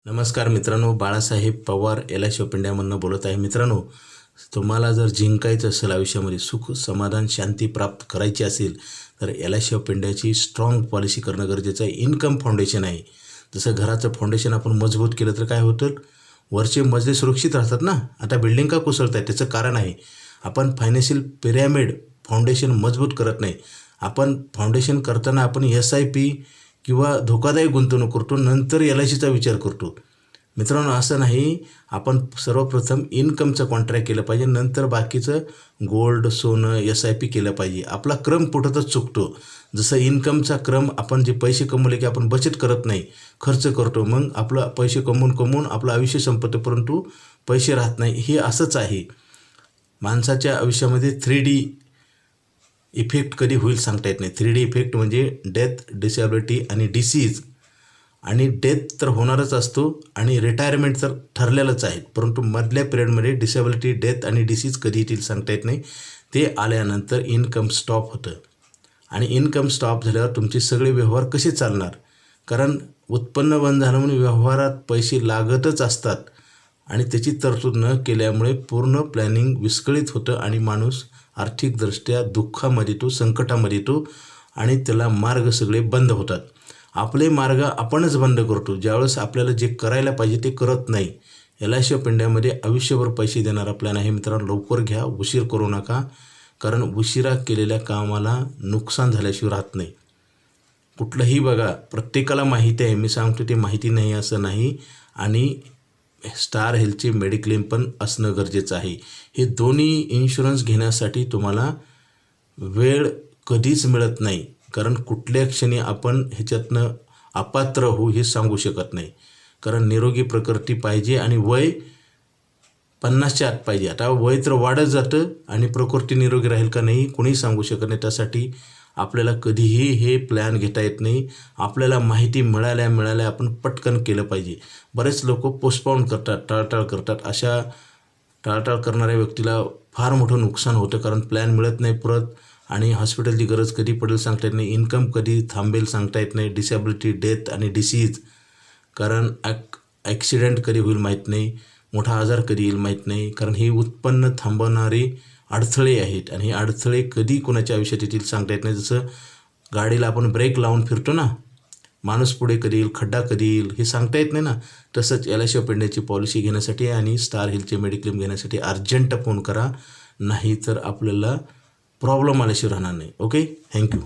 नमस्कार मित्रांनो, Balasaheb Pawar LIC of इंडियामधून बोलत आहे. मित्रांनो, तुम्हाला जर जिंकायचं असेल आयुष्यामध्ये, सुख समाधान शांती प्राप्त करायची असेल तर LIC ऑफ इंडियाची स्ट्रॉंग पॉलिसी करणं गरजेचं आहे. इन्कम फाउंडेशन आहे. जसं घराचं फाउंडेशन आपण मजबूत केलं तर काय होतं, वरचे मजले सुरक्षित राहतात ना. आता बिल्डिंग का कोसळत आहे त्याचं कारण आहे आपण फायनान्शियल पिरॅमिड फाउंडेशन मजबूत करत नाही. आपण फाउंडेशन करताना आपण SIP किंवा धोकादायक गुंतवणूक करतो, नंतर LICचा विचार करतो. मित्रांनो, असं नाही. आपण सर्वप्रथम इन्कमचं कॉन्ट्रॅक्ट केलं पाहिजे, नंतर बाकीचं गोल्ड, सोनं, SIP केलं पाहिजे. आपला क्रम कुठंतच चुकतो. जसं इन्कमचा क्रम, आपण जे पैसे कमवले की आपण बचत करत नाही, खर्च करतो. मग आपलं पैसे कमवून आपलं आयुष्य संपतं, परंतु पैसे राहत नाही. हे असंच आहे. माणसाच्या आयुष्यामध्ये 3D इफेक्ट कधी होईल सांगता येत नाही. 3D इफेक्ट म्हणजे डेथ, डिसेबिलिटी आणि डिसीज. आणि डेथ तर होणारच असतो आणि रिटायरमेंट तर ठरलेलंच आहे, परंतु मधल्या पिरियडमध्ये डिसेबिलिटी, डेथ आणि डिसीज कधी येतील सांगता येत नाही. ते आल्यानंतर इन्कम स्टॉप होतं आणि इन्कम स्टॉप झाल्यावर तुमचे सगळे व्यवहार कसे चालणार? कारण उत्पन्न बंद झालं म्हणून व्यवहारात पैसे लागतच असतात आणि त्याची तरतूद न केल्यामुळे पूर्ण प्लॅनिंग विस्कळीत होतं आणि माणूस आर्थिकदृष्ट्या दुःखामध्ये येतो, संकटामध्ये येतो आणि त्याला मार्ग सगळे बंद होतात. आपले मार्ग आपणच बंद करतो. ज्यावेळेस आपल्याला जे करायला पाहिजे ते करत नाही. LIC ऑफ इंडियामध्ये आयुष्यभर पैसे देणारा प्लॅन आहे. मित्रांनो, लवकर घ्या, उशीर करू नका. कारण उशिरा केलेल्या कामाला नुकसान झाल्याशिवाय राहत नाही. कुठलंही बघा, प्रत्येकाला माहिती आहे, मी सांगतो ते माहिती नाही असं नाही. आणि स्टार हेल्थचे मेडिक्लेम पण असणं गरजेचं आहे. हे दोन्ही इन्शुरन्स घेण्यासाठी तुम्हाला वेळ कधीच मिळत नाही, कारण कुठल्या क्षणी आपण ह्याच्यातनं अपात्र होऊ हे सांगू शकत नाही. कारण निरोगी प्रकृती पाहिजे आणि वय 50च्या आत पाहिजे. आता वय तर वाढत जातं आणि प्रकृती निरोगी राहील का नाही कोणीही सांगू शकत नाही. त्यासाठी आपल्याला कधीही हे प्लॅन घेता येत नाही. आपल्याला माहिती मिळाल्या आपण पटकन केलं पाहिजे. बरेच लोक पोस्टपोन करतात, टाळटाळ करतात. अशा टाळटाळ करणाऱ्या व्यक्तीला फार मोठं नुकसान होतं, कारण प्लॅन मिळत नाही परत आणि हॉस्पिटलची गरज कधी पडेल सांगता येत नाही. इन्कम कधी थांबेल सांगता येत नाही. डिसेबिलिटी, डेथ आणि डिसीज, कारण ॲक्सिडेंट कधी होईल माहीत नाही, मोठा आजार कधी येईल माहीत नाही. कारण हे उत्पन्न थांबवणारे अडथळे आहेत आणि हे अडथळे कधी कोणाच्या आयुष्यात येतील सांगता येत नाही. जसं गाडीला आपण ब्रेक लावून फिरतो ना, माणूस पुढे कधी येईल, खड्डा कधी येईल हे सांगता येत नाही ना. तसंच LIC ऑफ इंडियाची पॉलिसी घेण्यासाठी आणि स्टार हेल्थचे मेडिक्लेम घेण्यासाठी अर्जंट फोन करा, नाही तर आपल्याला प्रॉब्लेम आल्याशिवाय राहणार नाही. Okay, thank you.